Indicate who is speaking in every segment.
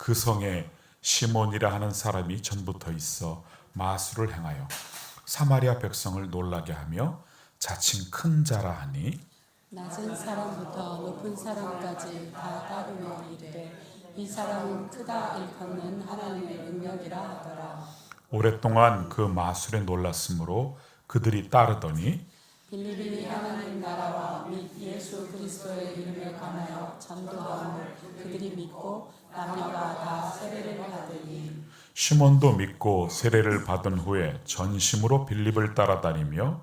Speaker 1: 그 성에 시몬이라 하는 사람이 전부터 있어 마술을 행하여 사마리아 백성을 놀라게 하며 자칭 큰 자라 하니
Speaker 2: 낮은 사람부터 높은 사람까지 다 따르며 이르되 이 사람은 크다 일컫는 하나님의 능력이라 하더라.
Speaker 1: 오랫동안 그 마술에 놀랐으므로 그들이 따르더니
Speaker 2: 빌립이 하나님 나라와 및 예수 그리스도의 이름에 관하여 전도함을 그들이 믿고 남녀가 다 세례를 받으니
Speaker 1: 시몬도 믿고 세례를 받은 후에 전심으로 빌립을 따라다니며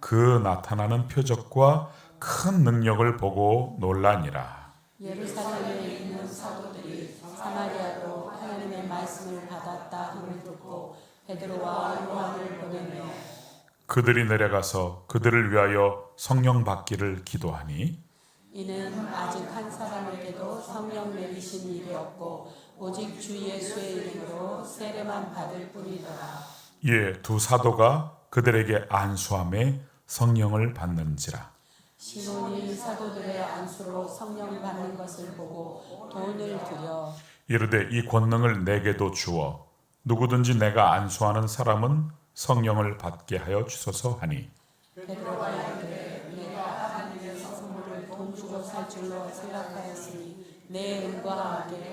Speaker 1: 그 나타나는 표적과 큰 능력을 보고 놀라니라.
Speaker 2: 예루살렘에 있는 사도들이 사마리아로 하나님의 말씀을 받았다 함을 듣고 베드로와 요한을 보내며
Speaker 1: 그들이 내려가서 그들을 위하여 성령 받기를 기도하니
Speaker 2: 이는 아직 한 사람에게도 성령 내리신 일이 없고 오직 주 예수의 이름으로 세례만 받을 뿐이더라.
Speaker 1: 이에 두 사도가 그들에게 안수함에 성령을 받는지라.
Speaker 2: 시몬이 사도들의 안수로 성령 받는 것을 보고 돈을 들여
Speaker 1: 이르되 이 권능을 내게도 주어 누구든지 내가 안수하는 사람은 성령을 받게 하여 주소서 하니
Speaker 2: 베드로가 이르되 내가 하나님의 성물을 돈 주고 살 줄로 생각하였으니 내 은과 함께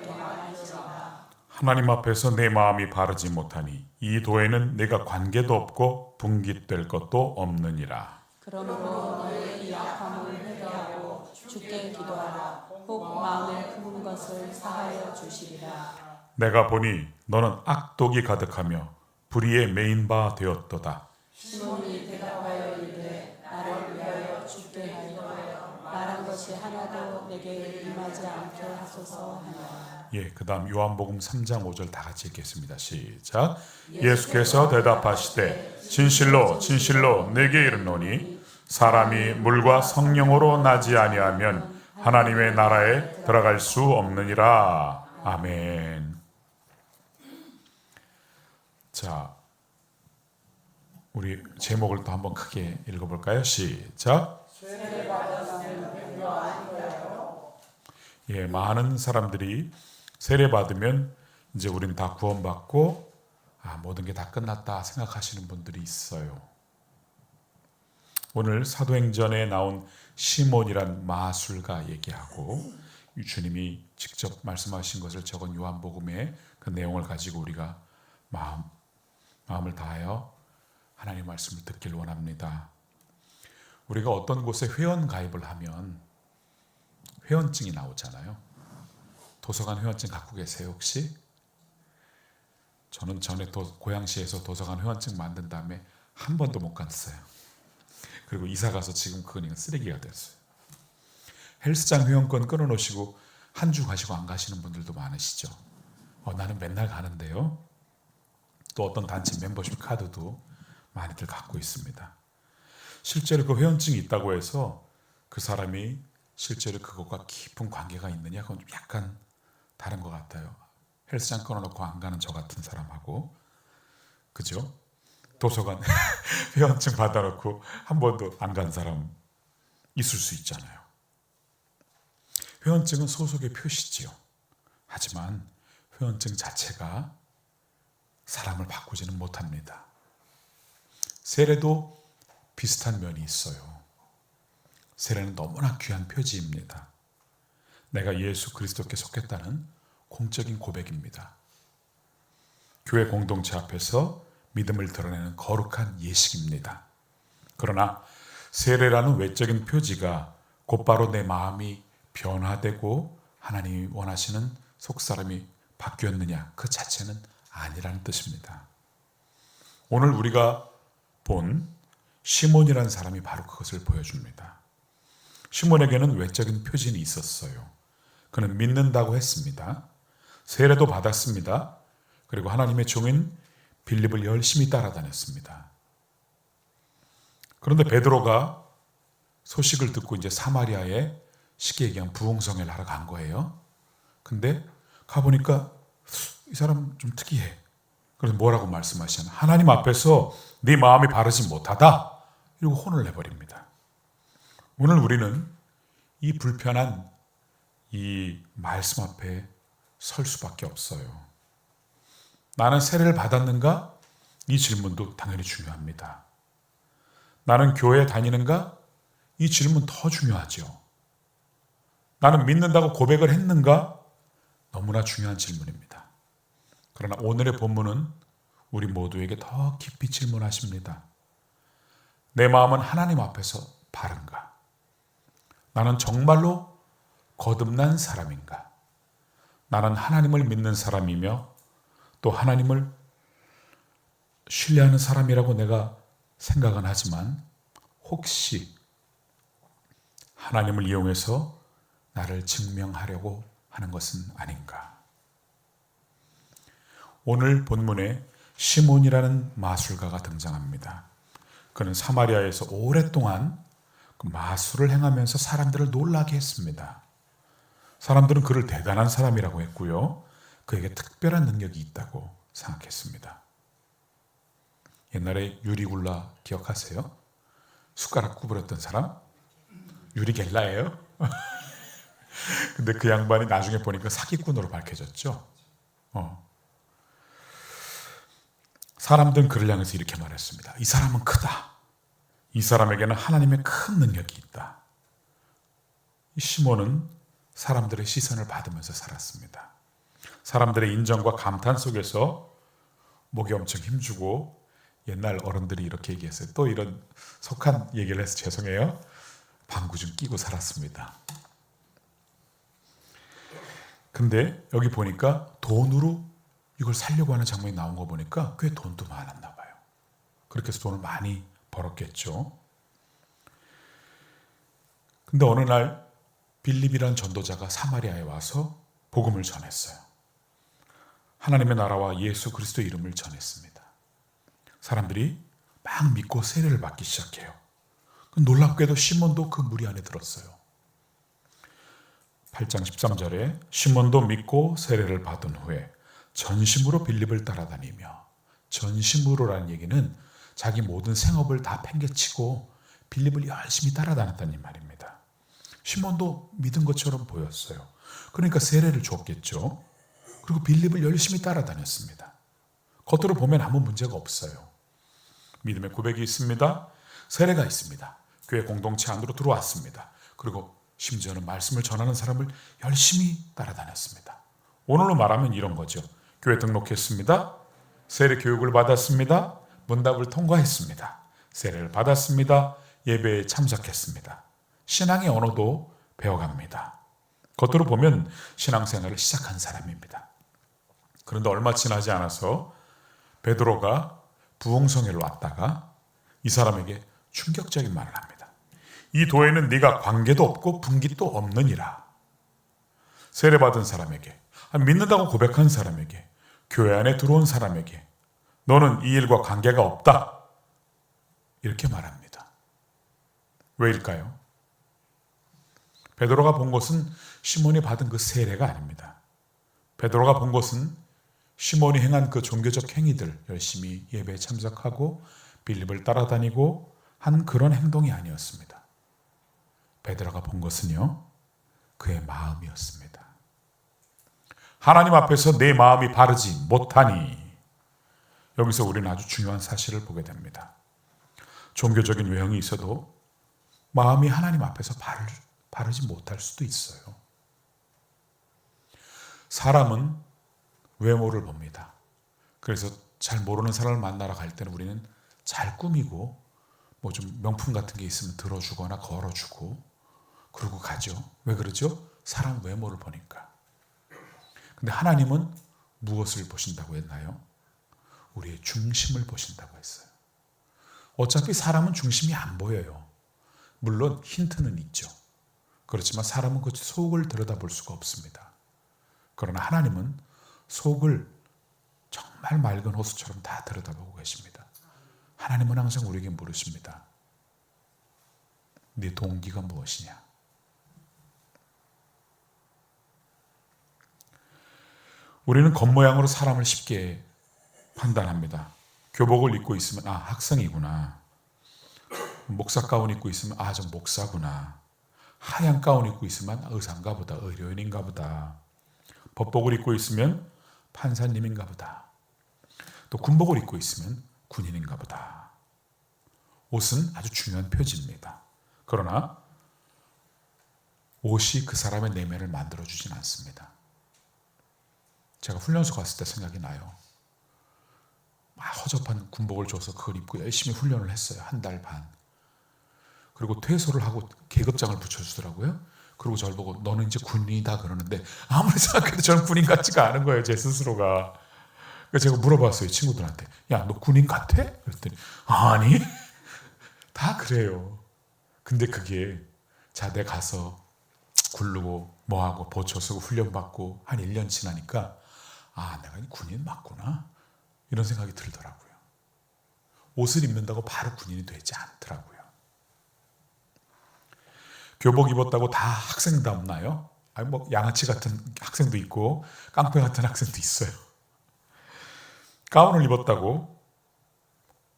Speaker 2: 말지어다.
Speaker 1: 하나님 앞에서 내 마음이 바르지 못하니 이 도에는 내가 관계도 없고 분깃될 것도 없느니라.
Speaker 2: 그러므로 너의 이 약함을 회개하고 주께 기도하라. 혹 마음에 품은 것을 사하여 주시리라.
Speaker 1: 내가 보니 너는 악독이 가득하며 불의에 메인 바 되었도다.
Speaker 2: 시몬이 대답하여 이르되 나를 위하여 죽게 하여 말한 것이 하나도 내게 임하지 않게 하소서 하니라.
Speaker 1: 예, 그 다음 요한복음 3장 5절 다 같이 읽겠습니다. 시작. 예수께서 대답하시되 진실로 진실로 내게 이르노니 사람이 물과 성령으로 나지 아니하면 하나님의 나라에 들어갈 수 없느니라. 아멘. 자, 우리 제목을 또 한번 크게 읽어볼까요? 시작. 예, 많은 사람들이 세례 받으면 이제 우린 다 구원받고 모든 게 다 끝났다 생각하시는 분들이 있어요. 오늘 사도행전에 나온 시몬이란 마술가 얘기하고 주님이 직접 말씀하신 것을 적은 요한복음의 그 내용을 가지고 우리가 마음을 다하여 하나님의 말씀을 듣길 원합니다. 우리가 어떤 곳에 회원 가입을 하면 회원증이 나오잖아요. 도서관 회원증 갖고 계세요 혹시? 저는 전에 고양시에서 도서관 회원증 만든 다음에 한 번도 못 갔어요. 그리고 이사 가서 지금 그건 쓰레기가 됐어요. 헬스장 회원권 끊어놓으시고 한 주 가시고 안 가시는 분들도 많으시죠. 나는 맨날 가는데요. 또 어떤 단체 멤버십 카드도 많이들 갖고 있습니다. 실제로 그 회원증이 있다고 해서 그 사람이 실제로 그것과 깊은 관계가 있느냐 그건 좀 약간 다른 것 같아요. 헬스장 끊어놓고 안 가는 저 같은 사람하고 그죠? 도서관 회원증 받아놓고 한 번도 안 간 사람 있을 수 있잖아요. 회원증은 소속의 표시지요. 하지만 회원증 자체가 사람을 바꾸지는 못합니다. 세례도 비슷한 면이 있어요. 세례는 너무나 귀한 표지입니다. 내가 예수 그리스도께 속했다는 공적인 고백입니다. 교회 공동체 앞에서 믿음을 드러내는 거룩한 예식입니다. 그러나 세례라는 외적인 표지가 곧바로 내 마음이 변화되고 하나님이 원하시는 속사람이 바뀌었느냐 그 자체는 아니라는 뜻입니다. 오늘 우리가 본 시몬이라는 사람이 바로 그것을 보여줍니다. 시몬에게는 외적인 표징이 있었어요. 그는 믿는다고 했습니다. 세례도 받았습니다. 그리고 하나님의 종인 빌립을 열심히 따라다녔습니다. 그런데 베드로가 소식을 듣고 이제 사마리아에 쉽게 얘기하면 부흥성회를 하러 간 거예요. 근데 가보니까 이 사람 좀 특이해. 그래서 뭐라고 말씀하시냐면 하나님 앞에서 네 마음이 바르지 못하다. 이러고 혼을 내버립니다. 오늘 우리는 이 불편한 이 말씀 앞에 설 수밖에 없어요. 나는 세례를 받았는가? 이 질문도 당연히 중요합니다. 나는 교회에 다니는가? 이 질문 더 중요하죠. 나는 믿는다고 고백을 했는가? 너무나 중요한 질문입니다. 그러나 오늘의 본문은 우리 모두에게 더 깊이 질문하십니다. 내 마음은 하나님 앞에서 바른가? 나는 정말로 거듭난 사람인가? 나는 하나님을 믿는 사람이며 또 하나님을 신뢰하는 사람이라고 내가 생각은 하지만 혹시 하나님을 이용해서 나를 증명하려고 하는 것은 아닌가? 오늘 본문에 시몬이라는 마술가가 등장합니다. 그는 사마리아에서 오랫동안 그 마술을 행하면서 사람들을 놀라게 했습니다. 사람들은 그를 대단한 사람이라고 했고요. 그에게 특별한 능력이 있다고 생각했습니다. 옛날에 유리굴라 기억하세요? 숟가락 구부렸던 사람? 유리겔라예요? 근데 그 양반이 나중에 보니까 사기꾼으로 밝혀졌죠. 사람들은 그를 향해서 이렇게 말했습니다. 이 사람은 크다. 이 사람에게는 하나님의 큰 능력이 있다. 이 시몬은 사람들의 시선을 받으면서 살았습니다. 사람들의 인정과 감탄 속에서 목이 엄청 힘주고 옛날 어른들이 이렇게 얘기했어요. 또 이런 속한 얘기를 해서 죄송해요. 방구 좀 끼고 살았습니다. 근데 여기 보니까 돈으로 이걸 살려고 하는 장면이 나온 거 보니까 꽤 돈도 많았나 봐요. 그렇게 해서 돈을 많이 벌었겠죠. 근데 어느 날 빌립이라는 전도자가 사마리아에 와서 복음을 전했어요. 하나님의 나라와 예수 그리스도의 이름을 전했습니다. 사람들이 막 믿고 세례를 받기 시작해요. 놀랍게도 시몬도 그 무리 안에 들었어요. 8장 13절에 시몬도 믿고 세례를 받은 후에 전심으로 빌립을 따라다니며, 전심으로라는 얘기는 자기 모든 생업을 다 팽개치고 빌립을 열심히 따라다녔다는 말입니다. 시몬도 믿은 것처럼 보였어요. 그러니까 세례를 줬겠죠. 그리고 빌립을 열심히 따라다녔습니다. 겉으로 보면 아무 문제가 없어요. 믿음의 고백이 있습니다. 세례가 있습니다. 교회 공동체 안으로 들어왔습니다. 그리고 심지어는 말씀을 전하는 사람을 열심히 따라다녔습니다. 오늘로 말하면 이런 거죠. 교회 등록했습니다. 세례 교육을 받았습니다. 문답을 통과했습니다. 세례를 받았습니다. 예배에 참석했습니다. 신앙의 언어도 배워갑니다. 겉으로 보면 신앙생활을 시작한 사람입니다. 그런데 얼마 지나지 않아서 베드로가 부흥성회로 왔다가 이 사람에게 충격적인 말을 합니다. 이 도에는 네가 관계도 없고 분깃도 없느니라. 세례받은 사람에게, 믿는다고 고백한 사람에게, 교회 안에 들어온 사람에게 너는 이 일과 관계가 없다. 이렇게 말합니다. 왜일까요? 베드로가 본 것은 시몬이 받은 그 세례가 아닙니다. 베드로가 본 것은 시몬이 행한 그 종교적 행위들, 열심히 예배에 참석하고 빌립을 따라다니고 한 그런 행동이 아니었습니다. 베드로가 본 것은요, 그의 마음이었습니다. 하나님 앞에서 내 마음이 바르지 못하니, 여기서 우리는 아주 중요한 사실을 보게 됩니다. 종교적인 외형이 있어도 마음이 하나님 앞에서 바르지 못할 수도 있어요. 사람은 외모를 봅니다. 그래서 잘 모르는 사람을 만나러 갈 때는 우리는 잘 꾸미고 뭐 좀 명품 같은 게 있으면 들어주거나 걸어주고 그러고 가죠. 왜 그러죠? 사람 외모를 보니까. 근데 하나님은 무엇을 보신다고 했나요? 우리의 중심을 보신다고 했어요. 어차피 사람은 중심이 안 보여요. 물론 힌트는 있죠. 그렇지만 사람은 그 속을 들여다볼 수가 없습니다. 그러나 하나님은 속을 정말 맑은 호수처럼 다 들여다보고 계십니다. 하나님은 항상 우리에게 물으십니다. 네 동기가 무엇이냐? 우리는 겉모양으로 사람을 쉽게 판단합니다. 교복을 입고 있으면 학생이구나. 목사 가운 입고 있으면 저 목사구나. 하얀 가운 입고 있으면 의사인가 보다, 의료인인가 보다. 법복을 입고 있으면 판사님인가 보다. 또 군복을 입고 있으면 군인인가 보다. 옷은 아주 중요한 표지입니다. 그러나 옷이 그 사람의 내면을 만들어주진 않습니다. 제가 훈련소 갔을 때 생각이 나요. 허접한 군복을 줘서 그걸 입고 열심히 훈련을 했어요. 한 달 반. 그리고 퇴소를 하고 계급장을 붙여주더라고요. 그리고 저를 보고 너는 이제 군인이다 그러는데 아무리 생각해도 저는 군인 같지가 않은 거예요. 제 스스로가. 그래서 제가 물어봤어요. 친구들한테. 야, 너 군인 같아? 그랬더니 아니. 다 그래요. 근데 그게 자대 가서 굴르고 뭐하고 보초 쓰고 훈련받고 한 1년 지나니까 아, 내가 군인 맞구나. 이런 생각이 들더라고요. 옷을 입는다고 바로 군인이 되지 않더라고요. 교복 입었다고 다 학생답나요? 아니 뭐 양아치 같은 학생도 있고 깡패 같은 학생도 있어요. 가운을 입었다고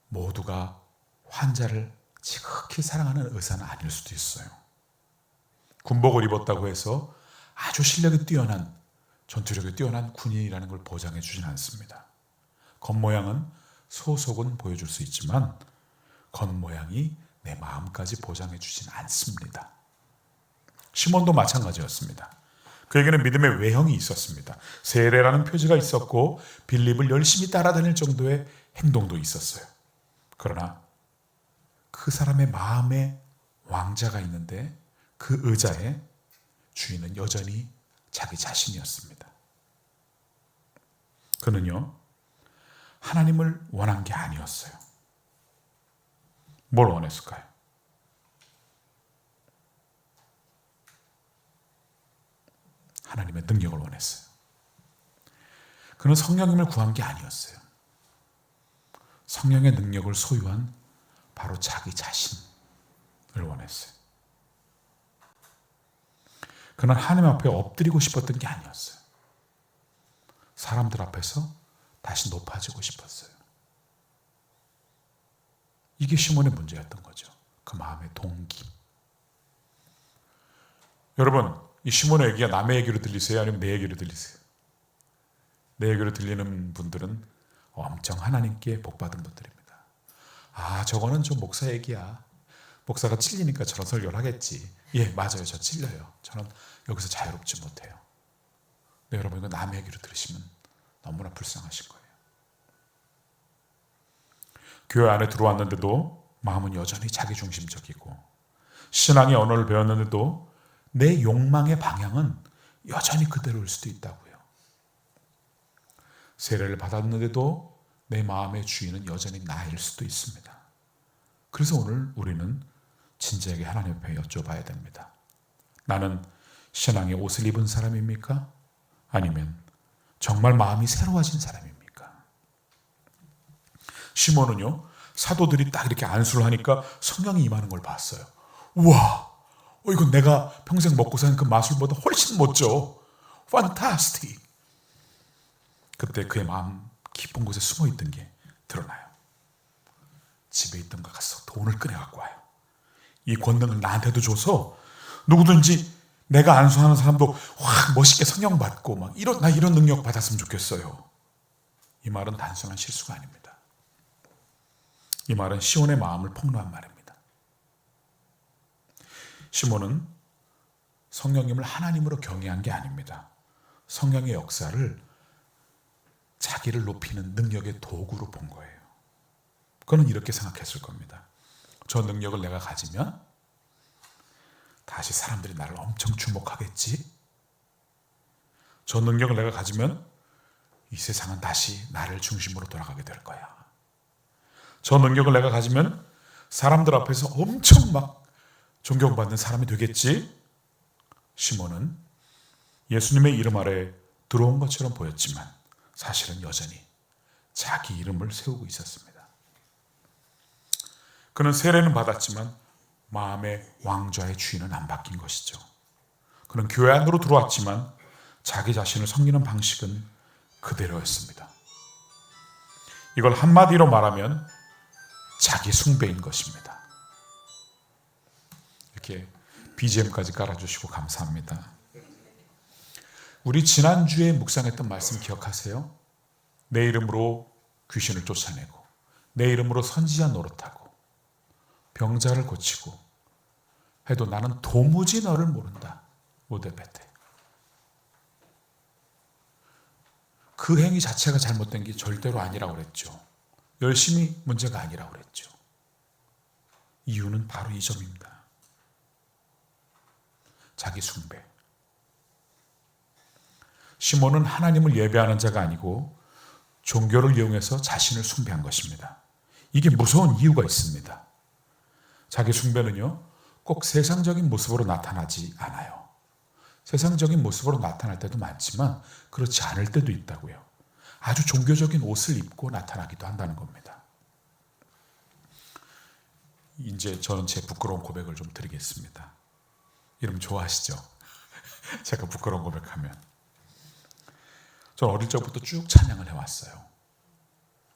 Speaker 1: 모두가 환자를 지극히 사랑하는 의사는 아닐 수도 있어요. 군복을 입었다고 해서 아주 실력이 뛰어난, 전투력이 뛰어난 군인이라는 걸 보장해 주진 않습니다. 겉모양은 소속은 보여줄 수 있지만 겉모양이 내 마음까지 보장해 주진 않습니다. 시몬도 마찬가지였습니다. 그에게는 믿음의 외형이 있었습니다. 세례라는 표지가 있었고 빌립을 열심히 따라다닐 정도의 행동도 있었어요. 그러나 그 사람의 마음에 왕자가 있는데 그 의자의 주인은 여전히 자기 자신이었습니다. 그는요, 하나님을 원한 게 아니었어요. 뭘 원했을까요? 하나님의 능력을 원했어요. 그는 성령님을 구한 게 아니었어요. 성령의 능력을 소유한 바로 자기 자신을 원했어요. 그는 하나님 앞에 엎드리고 싶었던 게 아니었어요. 사람들 앞에서 다시 높아지고 싶었어요. 이게 시몬의 문제였던 거죠. 그 마음의 동기. 여러분, 이 시몬의 얘기가 남의 얘기로 들리세요? 아니면 내 얘기로 들리세요? 내 얘기로 들리는 분들은 엄청 하나님께 복받은 분들입니다. 아, 저거는 좀 목사 얘기야. 목사가 찔리니까 저런 설교를 하겠지. 예, 맞아요. 저 찔려요. 저는 여기서 자유롭지 못해요. 네, 여러분, 이거 남의 얘기로 들으시면 너무나 불쌍하신 거예요. 교회 안에 들어왔는데도 마음은 여전히 자기중심적이고 신앙의 언어를 배웠는데도 내 욕망의 방향은 여전히 그대로일 수도 있다고요. 세례를 받았는데도 내 마음의 주인은 여전히 나일 수도 있습니다. 그래서 오늘 우리는 진지하게 하나님 앞에 여쭤봐야 됩니다. 나는 신앙의 옷을 입은 사람입니까? 아니면 정말 마음이 새로워진 사람입니까? 시몬은요, 사도들이 딱 이렇게 안수를 하니까 성령이 임하는 걸 봤어요. 우와, 이건 내가 평생 먹고 사는 그 마술보다 훨씬 멋져. 판타스틱. 그때 그의 마음 깊은 곳에 숨어있던 게 드러나요. 집에 있던 거 가서 돈을 꺼내갖고 와요. 이 권능을 나한테도 줘서 누구든지 내가 안수하는 사람도 확 멋있게 성령 받고 막 나 이런 능력 받았으면 좋겠어요. 이 말은 단순한 실수가 아닙니다. 이 말은 시몬의 마음을 폭로한 말입니다. 시몬은 성령님을 하나님으로 경외한 게 아닙니다. 성령의 역사를 자기를 높이는 능력의 도구로 본 거예요. 그는 이렇게 생각했을 겁니다. 저 능력을 내가 가지면 다시 사람들이 나를 엄청 주목하겠지. 저 능력을 내가 가지면 이 세상은 다시 나를 중심으로 돌아가게 될 거야. 저 능력을 내가 가지면 사람들 앞에서 엄청 막 존경받는 사람이 되겠지. 시몬은 예수님의 이름 아래 들어온 것처럼 보였지만 사실은 여전히 자기 이름을 세우고 있었습니다. 그는 세례는 받았지만 마음의 왕좌의 주인은 안 바뀐 것이죠. 그는 교회 안으로 들어왔지만 자기 자신을 섬기는 방식은 그대로였습니다. 이걸 한마디로 말하면 자기 숭배인 것입니다. 이렇게 BGM까지 깔아주시고 감사합니다. 우리 지난주에 묵상했던 말씀 기억하세요? 내 이름으로 귀신을 쫓아내고 내 이름으로 선지자 노릇하고 병자를 고치고 해도 나는 도무지 너를 모른다. 오데베테. 그 행위 자체가 잘못된 게 절대로 아니라고 그랬죠. 열심히 문제가 아니라고 그랬죠. 이유는 바로 이 점입니다. 자기 숭배. 시몬은 하나님을 예배하는 자가 아니고 종교를 이용해서 자신을 숭배한 것입니다. 이게 무서운 이유가 있습니다. 자기 숭배는요, 꼭 세상적인 모습으로 나타나지 않아요. 세상적인 모습으로 나타날 때도 많지만 그렇지 않을 때도 있다고요. 아주 종교적인 옷을 입고 나타나기도 한다는 겁니다. 이제 저는 제 부끄러운 고백을 좀 드리겠습니다. 이러면 좋아하시죠? 제가 부끄러운 고백하면. 저는 어릴 적부터 쭉 찬양을 해왔어요.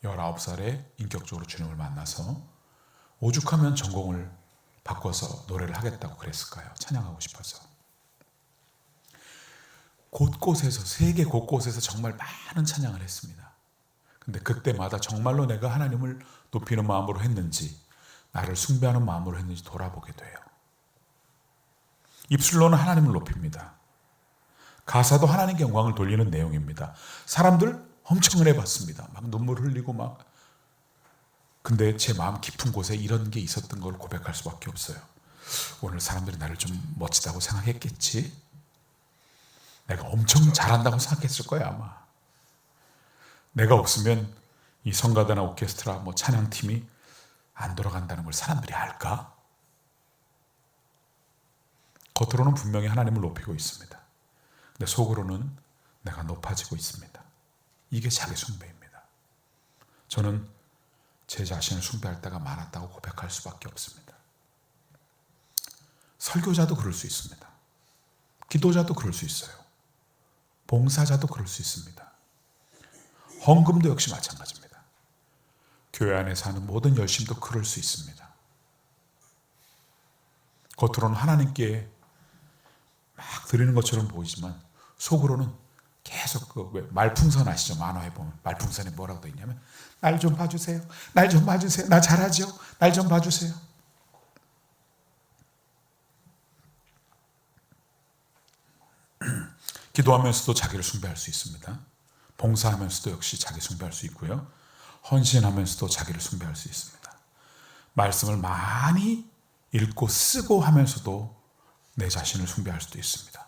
Speaker 1: 19살에 인격적으로 주님을 만나서 오죽하면 전공을 바꿔서 노래를 하겠다고 그랬을까요? 찬양하고 싶어서. 곳곳에서, 세계 곳곳에서 정말 많은 찬양을 했습니다. 근데 그때마다 정말로 내가 하나님을 높이는 마음으로 했는지, 나를 숭배하는 마음으로 했는지 돌아보게 돼요. 입술로는 하나님을 높입니다. 가사도 하나님께 영광을 돌리는 내용입니다. 사람들 엄청 은혜받습니다. 막 눈물 흘리고 막. 근데 제 마음 깊은 곳에 이런 게 있었던 걸 고백할 수밖에 없어요. 오늘 사람들이 나를 좀 멋지다고 생각했겠지? 내가 엄청 잘한다고 생각했을 거야 아마. 내가 없으면 이 성가대나 오케스트라, 찬양팀이 안 돌아간다는 걸 사람들이 알까? 겉으로는 분명히 하나님을 높이고 있습니다. 근데 속으로는 내가 높아지고 있습니다. 이게 자기 숭배입니다. 저는 제 자신을 숭배할 때가 많았다고 고백할 수밖에 없습니다. 설교자도 그럴 수 있습니다. 기도자도 그럴 수 있어요. 봉사자도 그럴 수 있습니다. 헌금도 역시 마찬가지입니다. 교회 안에서 하는 모든 열심도 그럴 수 있습니다. 겉으로는 하나님께 막 드리는 것처럼 보이지만 속으로는 계속 말풍선 아시죠? 만화에 보면 말풍선에 뭐라고 되어 있냐면 날 좀 봐주세요. 날 좀 봐주세요. 나 잘하죠? 날 좀 봐주세요. 기도하면서도 자기를 숭배할 수 있습니다. 봉사하면서도 역시 자기 숭배할 수 있고요. 헌신하면서도 자기를 숭배할 수 있습니다. 말씀을 많이 읽고 쓰고 하면서도 내 자신을 숭배할 수도 있습니다.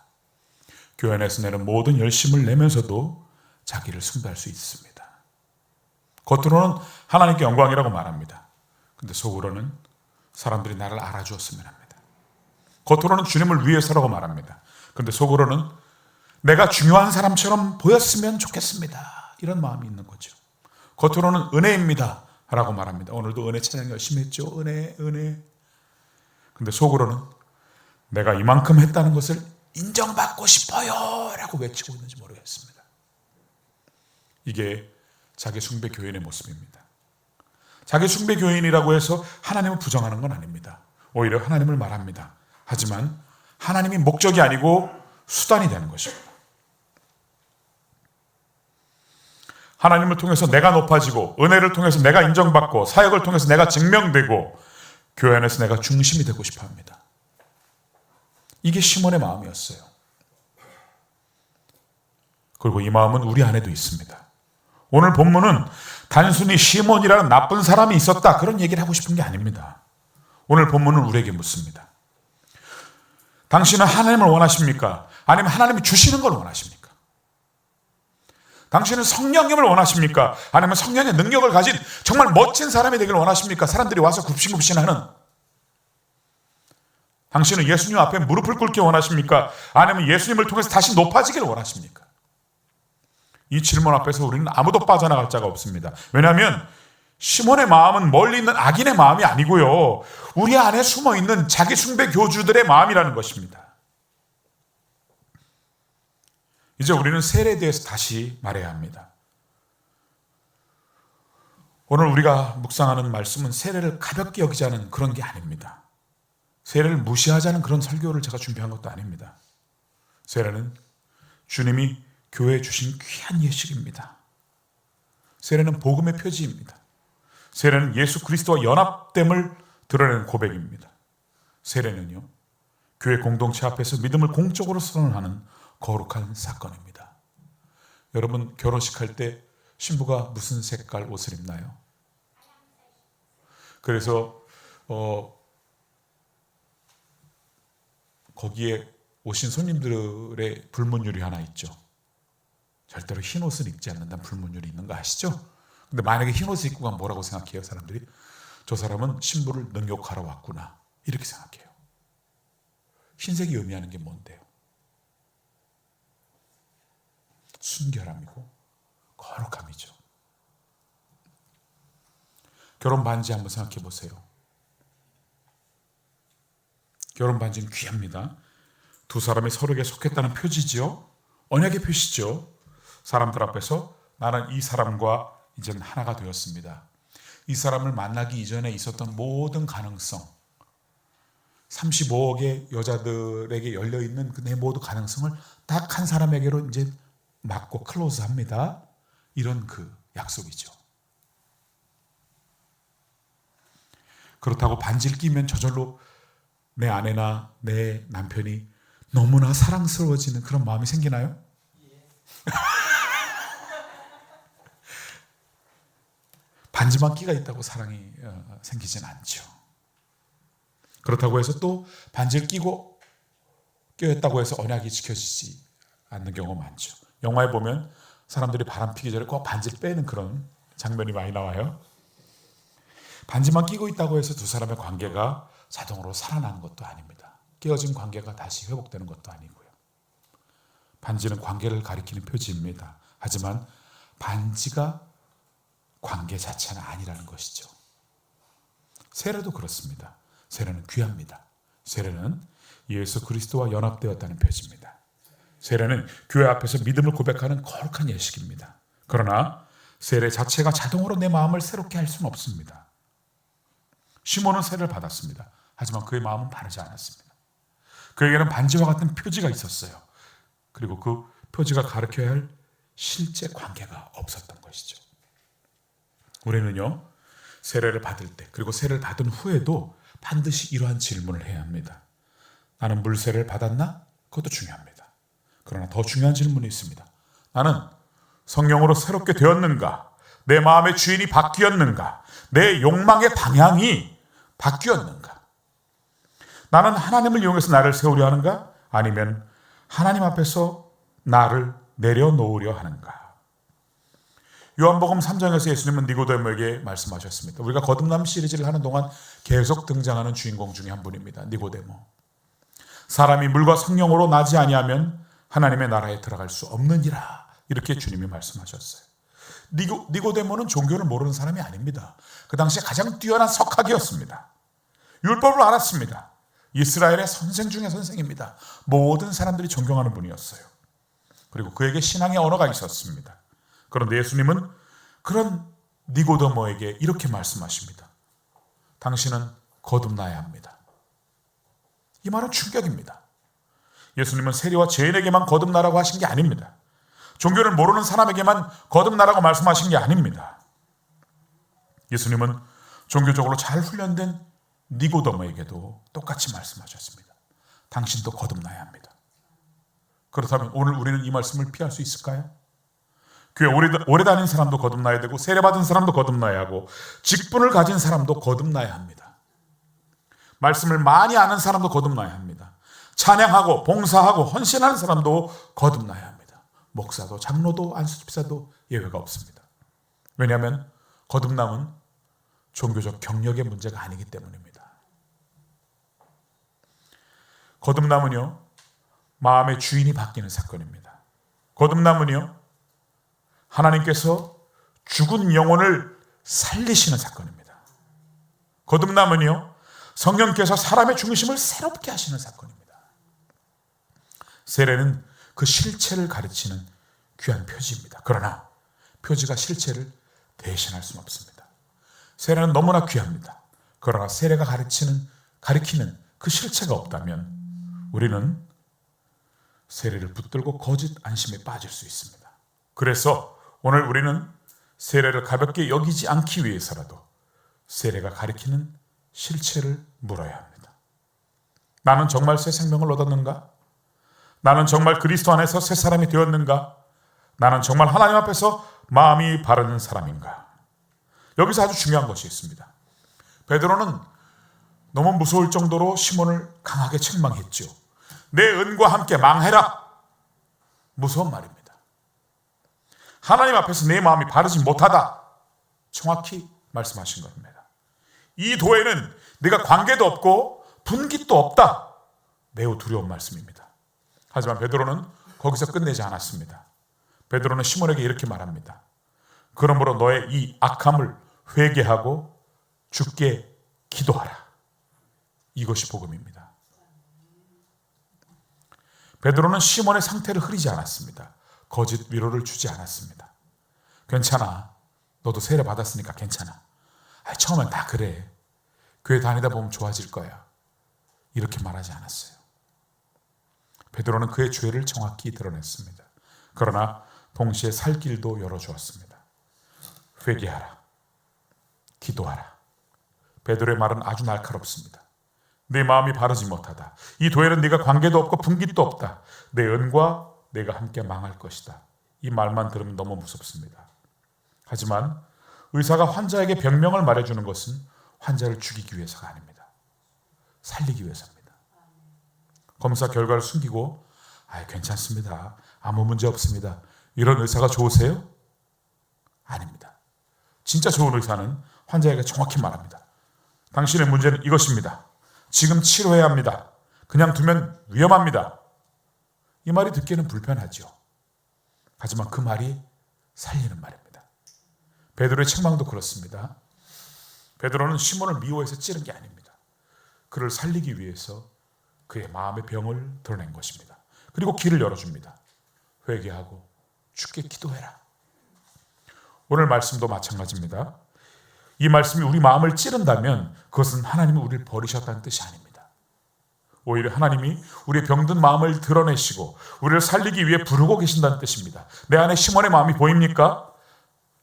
Speaker 1: 교회 안에서 내는 모든 열심을 내면서도 자기를 숭배할 수 있습니다. 겉으로는 하나님께 영광이라고 말합니다. 근데 속으로는 사람들이 나를 알아주었으면 합니다. 겉으로는 주님을 위해서라고 말합니다. 근데 속으로는 내가 중요한 사람처럼 보였으면 좋겠습니다. 이런 마음이 있는 거죠. 겉으로는 은혜입니다 라고 말합니다. 오늘도 은혜 찬양 열심히 했죠. 은혜. 근데 속으로는 내가 이만큼 했다는 것을 인정받고 싶어요 라고 외치고 있는지 모르겠습니다. 이게 자기 숭배 교인의 모습입니다. 자기 숭배 교인이라고 해서 하나님을 부정하는 건 아닙니다. 오히려 하나님을 말합니다. 하지만 하나님이 목적이 아니고 수단이 되는 것입니다. 하나님을 통해서 내가 높아지고 은혜를 통해서 내가 인정받고 사역을 통해서 내가 증명되고 교회 안에서 내가 중심이 되고 싶어 합니다. 이게 시몬의 마음이었어요. 그리고 이 마음은 우리 안에도 있습니다. 오늘 본문은 단순히 시몬이라는 나쁜 사람이 있었다 그런 얘기를 하고 싶은 게 아닙니다. 오늘 본문은 우리에게 묻습니다. 당신은 하나님을 원하십니까? 아니면 하나님이 주시는 걸 원하십니까? 당신은 성령님을 원하십니까? 아니면 성령의 능력을 가진 정말 멋진 사람이 되기를 원하십니까? 사람들이 와서 굽신굽신하는. 당신은 예수님 앞에 무릎을 꿇기 원하십니까? 아니면 예수님을 통해서 다시 높아지기를 원하십니까? 이 질문 앞에서 우리는 아무도 빠져나갈 자가 없습니다. 왜냐하면 시몬의 마음은 멀리 있는 악인의 마음이 아니고요. 우리 안에 숨어있는 자기 숭배 교주들의 마음이라는 것입니다. 이제 우리는 세례에 대해서 다시 말해야 합니다. 오늘 우리가 묵상하는 말씀은 세례를 가볍게 여기지 않은 그런 게 아닙니다. 세례를 무시하자는 그런 설교를 제가 준비한 것도 아닙니다. 세례는 주님이 교회에 주신 귀한 예식입니다. 세례는 복음의 표지입니다. 세례는 예수 그리스도와 연합됨을 드러내는 고백입니다. 세례는요, 교회 공동체 앞에서 믿음을 공적으로 선언하는 거룩한 사건입니다. 여러분, 결혼식 할 때 신부가 무슨 색깔 옷을 입나요? 그래서 거기에 오신 손님들의 불문율이 하나 있죠. 절대로 흰 옷을 입지 않는다는 불문율이 있는 거 아시죠? 근데 만약에 흰 옷을 입고 가면 뭐라고 생각해요, 사람들이? 저 사람은 신부를 능욕하러 왔구나, 이렇게 생각해요. 흰색이 의미하는 게 뭔데요? 순결함이고 거룩함이죠. 결혼 반지 한번 생각해 보세요. 결혼 반지는 귀합니다. 두 사람이 서로에게 속했다는 표지지요. 언약의 표시죠. 사람들 앞에서 나는 이 사람과 이제는 하나가 되었습니다. 이 사람을 만나기 이전에 있었던 모든 가능성, 35억의 여자들에게 열려있는 그 내 모든 가능성을 딱 한 사람에게로 이제 맞고 클로즈합니다. 이런 그 약속이죠. 그렇다고 반지를 끼면 저절로 내 아내나 내 남편이 너무나 사랑스러워지는 그런 마음이 생기나요? 반지만 끼가 있다고 사랑이 생기진 않죠. 그렇다고 해서 또 반지를 끼고 껴있다고 해서 언약이 지켜지지 않는 경우가 많죠. 영화에 보면 사람들이 바람 피기 전에 꼭 반지를 빼는 그런 장면이 많이 나와요. 반지만 끼고 있다고 해서 두 사람의 관계가 자동으로 살아나는 것도 아닙니다. 깨어진 관계가 다시 회복되는 것도 아니고요. 반지는 관계를 가리키는 표지입니다. 하지만 반지가 관계 자체는 아니라는 것이죠. 세례도 그렇습니다. 세례는 귀합니다. 세례는 예수 그리스도와 연합되었다는 표지입니다. 세례는 교회 앞에서 믿음을 고백하는 거룩한 예식입니다. 그러나 세례 자체가 자동으로 내 마음을 새롭게 할 수는 없습니다. 시몬은 세례를 받았습니다. 하지만 그의 마음은 바르지 않았습니다. 그에게는 반지와 같은 표지가 있었어요. 그리고 그 표지가 가르쳐야 할 실제 관계가 없었던 것이죠. 우리는요, 세례를 받을 때, 그리고 세례를 받은 후에도 반드시 이러한 질문을 해야 합니다. 나는 물세례를 받았나? 그것도 중요합니다. 그러나 더 중요한 질문이 있습니다. 나는 성령으로 새롭게 되었는가? 내 마음의 주인이 바뀌었는가? 내 욕망의 방향이 바뀌었는가? 나는 하나님을 이용해서 나를 세우려 하는가? 아니면 하나님 앞에서 나를 내려놓으려 하는가? 요한복음 3장에서 예수님은 니고데모에게 말씀하셨습니다. 우리가 거듭남 시리즈를 하는 동안 계속 등장하는 주인공 중에 한 분입니다. 니고데모. 사람이 물과 성령으로 나지 아니하면 하나님의 나라에 들어갈 수 없느니라, 이렇게 주님이 말씀하셨어요. 니고데모는 종교를 모르는 사람이 아닙니다. 그 당시에 가장 뛰어난 석학이었습니다. 율법을 알았습니다. 이스라엘의 선생 중에 선생입니다. 모든 사람들이 존경하는 분이었어요. 그리고 그에게 신앙의 언어가 있었습니다. 그런데 예수님은 그런 니고데모에게 이렇게 말씀하십니다. 당신은 거듭나야 합니다. 이 말은 충격입니다. 예수님은 세리와 죄인에게만 거듭나라고 하신 게 아닙니다. 종교를 모르는 사람에게만 거듭나라고 말씀하신 게 아닙니다. 예수님은 종교적으로 잘 훈련된 니고데모에게도 똑같이 말씀하셨습니다. 당신도 거듭나야 합니다. 그렇다면 오늘 우리는 이 말씀을 피할 수 있을까요? 교회 오래 다닌 사람도 거듭나야 되고, 세례받은 사람도 거듭나야 하고, 직분을 가진 사람도 거듭나야 합니다. 말씀을 많이 아는 사람도 거듭나야 합니다. 찬양하고 봉사하고 헌신하는 사람도 거듭나야 합니다. 목사도 장로도 안수집사도 예외가 없습니다. 왜냐하면 거듭남은 종교적 경력의 문제가 아니기 때문입니다. 거듭남은요, 마음의 주인이 바뀌는 사건입니다. 거듭남은요, 하나님께서 죽은 영혼을 살리시는 사건입니다. 거듭남은요, 성령께서 사람의 중심을 새롭게 하시는 사건입니다. 세례는 그 실체를 가르치는 귀한 표지입니다. 그러나 표지가 실체를 대신할 수는 없습니다. 세례는 너무나 귀합니다. 그러나 세례가 가리키는 그 실체가 없다면 우리는 세례를 붙들고 거짓 안심에 빠질 수 있습니다. 그래서 오늘 우리는 세례를 가볍게 여기지 않기 위해서라도 세례가 가리키는 실체를 물어야 합니다. 나는 정말 새 생명을 얻었는가? 나는 정말 그리스도 안에서 새 사람이 되었는가? 나는 정말 하나님 앞에서 마음이 바른 사람인가? 여기서 아주 중요한 것이 있습니다. 베드로는 너무 무서울 정도로 시몬을 강하게 책망했죠. 내 은과 함께 망해라. 무서운 말입니다. 하나님 앞에서 내 마음이 바르지 못하다. 정확히 말씀하신 겁니다. 이 도에는 네가 관계도 없고 분깃도 없다. 매우 두려운 말씀입니다. 하지만 베드로는 거기서 끝내지 않았습니다. 베드로는 시몬에게 이렇게 말합니다. 그러므로 너의 이 악함을 회개하고 주께 기도하라. 이것이 복음입니다. 베드로는 시몬의 상태를 흐리지 않았습니다. 거짓 위로를 주지 않았습니다. 괜찮아. 너도 세례 받았으니까 괜찮아. 처음엔 다 그래. 교회 다니다 보면 좋아질 거야. 이렇게 말하지 않았어요. 베드로는 그의 죄를 정확히 드러냈습니다. 그러나 동시에 살 길도 열어주었습니다. 회개하라. 기도하라. 베드로의 말은 아주 날카롭습니다. 내 마음이 바르지 못하다. 이 도에는 네가 관계도 없고 분깃도 없다. 내 은과 내가 함께 망할 것이다. 이 말만 들으면 너무 무섭습니다. 하지만 의사가 환자에게 병명을 말해주는 것은 환자를 죽이기 위해서가 아닙니다. 살리기 위해서입니다. 검사 결과를 숨기고 괜찮습니다. 아무 문제 없습니다. 이런 의사가 좋으세요? 아닙니다. 진짜 좋은 의사는 환자에게 정확히 말합니다. 당신의 문제는 이것입니다. 지금 치료해야 합니다. 그냥 두면 위험합니다. 이 말이 듣기에는 불편하죠. 하지만 그 말이 살리는 말입니다. 베드로의 책망도 그렇습니다. 베드로는 시몬을 미워해서 찌른 게 아닙니다. 그를 살리기 위해서 그의 마음의 병을 드러낸 것입니다. 그리고 길을 열어줍니다. 회개하고 주께 기도해라. 오늘 말씀도 마찬가지입니다. 이 말씀이 우리 마음을 찌른다면 그것은 하나님이 우리를 버리셨다는 뜻이 아닙니다. 오히려 하나님이 우리의 병든 마음을 드러내시고 우리를 살리기 위해 부르고 계신다는 뜻입니다. 내 안에 시몬의 마음이 보입니까?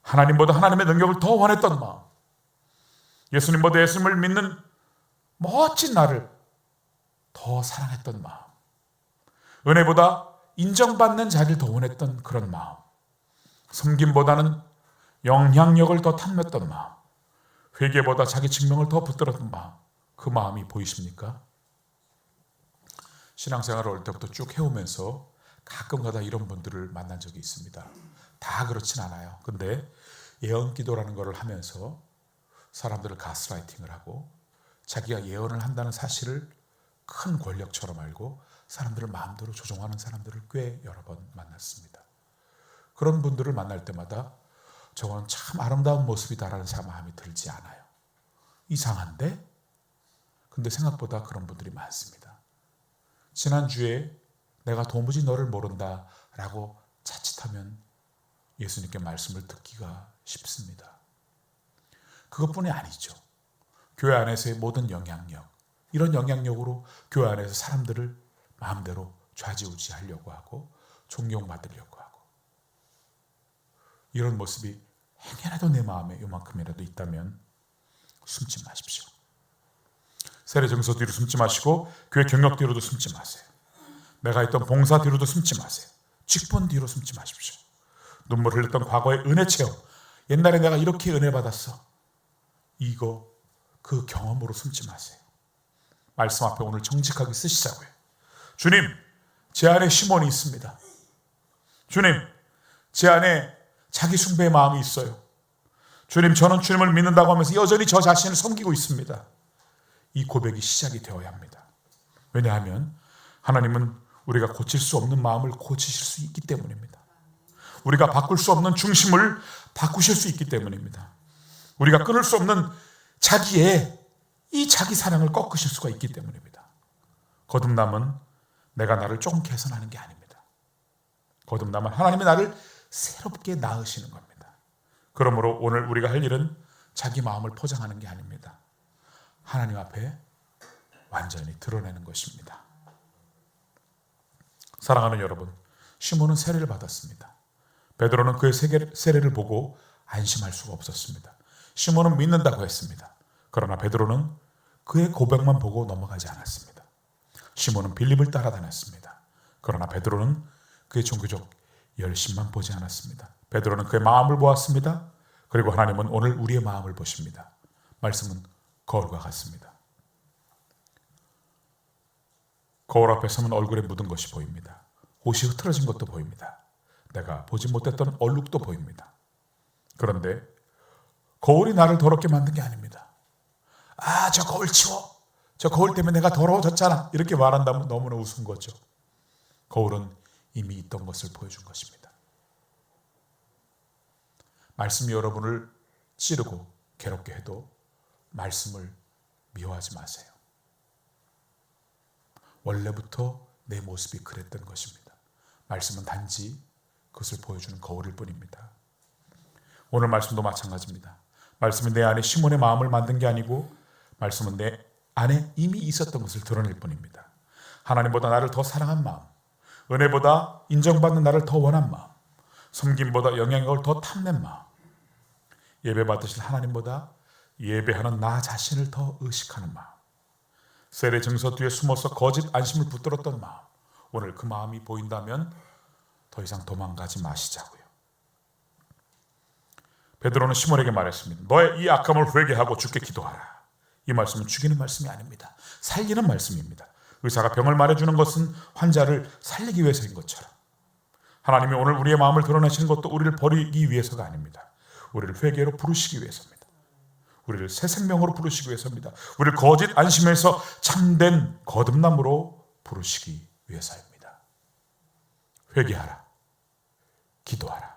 Speaker 1: 하나님보다 하나님의 능력을 더 원했던 마음. 예수님보다 예수님을 믿는 멋진 나를 더 사랑했던 마음. 은혜보다 인정받는 자리를 더 원했던 그런 마음. 섬김보다는 영향력을 더 탐냈던 마음. 회개보다 자기 증명을 더 붙들었던 마음. 그 마음이 보이십니까? 신앙생활을 어릴 때부터 쭉 해오면서 가끔가다 이런 분들을 만난 적이 있습니다. 다 그렇진 않아요. 근데 예언기도라는 것을 하면서 사람들을 가스라이팅을 하고 자기가 예언을 한다는 사실을 큰 권력처럼 알고 사람들을 마음대로 조종하는 사람들을 꽤 여러 번 만났습니다. 그런 분들을 만날 때마다 저건 참 아름다운 모습이다라는 마음이 들지 않아요. 이상한데? 근데 생각보다 그런 분들이 많습니다. 지난주에 내가 도무지 너를 모른다 라고 자칫하면 예수님께 말씀을 듣기가 쉽습니다. 그것뿐이 아니죠. 교회 안에서의 모든 영향력, 이런 영향력으로 교회 안에서 사람들을 마음대로 좌지우지하려고 하고 존경받으려고 하고 이런 모습이 행여라도 내 마음에 요만큼이라도 있다면 숨지 마십시오. 세례 증서 뒤로 숨지 마시고 교회 경력 뒤로도 숨지 마세요. 내가 했던 봉사 뒤로도 숨지 마세요. 직분 뒤로 숨지 마십시오. 눈물 흘렸던 과거의 은혜 체험, 옛날에 내가 이렇게 은혜 받았어, 이거 그 경험으로 숨지 마세요. 말씀 앞에 오늘 정직하게 쓰시자고요. 주님, 제 안에 시몬이 있습니다. 주님, 제 안에 자기 숭배의 마음이 있어요. 주님, 저는 주님을 믿는다고 하면서 여전히 저 자신을 섬기고 있습니다. 이 고백이 시작이 되어야 합니다. 왜냐하면 하나님은 우리가 고칠 수 없는 마음을 고치실 수 있기 때문입니다. 우리가 바꿀 수 없는 중심을 바꾸실 수 있기 때문입니다. 우리가 끊을 수 없는 자기의 이 자기 사랑을 꺾으실 수가 있기 때문입니다. 거듭남은 내가 나를 조금 개선하는 게 아닙니다. 거듭남은 하나님이 나를 새롭게 낳으시는 겁니다. 그러므로 오늘 우리가 할 일은 자기 마음을 포장하는 게 아닙니다. 하나님 앞에 완전히 드러내는 것입니다. 사랑하는 여러분, 시몬은 세례를 받았습니다. 베드로는 그의 세례를 보고 안심할 수가 없었습니다. 시몬은 믿는다고 했습니다. 그러나 베드로는 그의 고백만 보고 넘어가지 않았습니다. 시몬은 빌립을 따라다녔습니다. 그러나 베드로는 그의 종교적 열심만 보지 않았습니다. 베드로는 그의 마음을 보았습니다. 그리고 하나님은 오늘 우리의 마음을 보십니다. 말씀은 거울과 같습니다. 거울 앞에 서면 얼굴에 묻은 것이 보입니다. 옷이 흐트러진 것도 보입니다. 내가 보지 못했던 얼룩도 보입니다. 그런데 거울이 나를 더럽게 만든 게 아닙니다. 아, 저 거울 치워. 저 거울 때문에 내가 더러워졌잖아. 이렇게 말한다면 너무나 우스운 거죠. 거울은 이미 있던 것을 보여준 것입니다. 말씀이 여러분을 찌르고 괴롭게 해도 말씀을 미워하지 마세요. 원래부터 내 모습이 그랬던 것입니다. 말씀은 단지 그것을 보여주는 거울일 뿐입니다. 오늘 말씀도 마찬가지입니다. 말씀이 내 안에 시몬의 마음을 만든 게 아니고 말씀은 내 안에 이미 있었던 것을 드러낼 뿐입니다. 하나님보다 나를 더 사랑한 마음, 은혜보다 인정받는 나를 더 원한 마음, 섬김보다 영향력을 더 탐낸 마음, 예배 받으실 하나님보다 예배하는 나 자신을 더 의식하는 마음, 세례 증서 뒤에 숨어서 거짓 안심을 붙들었던 마음, 오늘 그 마음이 보인다면 더 이상 도망가지 마시자고요. 베드로는 시몬에게 말했습니다. 너의 이 악함을 회개하고 주께 기도하라. 이 말씀은 죽이는 말씀이 아닙니다. 살리는 말씀입니다. 의사가 병을 말해주는 것은 환자를 살리기 위해서인 것처럼 하나님이 오늘 우리의 마음을 드러내시는 것도 우리를 버리기 위해서가 아닙니다. 우리를 회개로 부르시기 위해서입니다. 우리를 새 생명으로 부르시기 위해서입니다. 우리를 거짓 안심에서 참된 거듭남으로 부르시기 위해서입니다. 회개하라. 기도하라.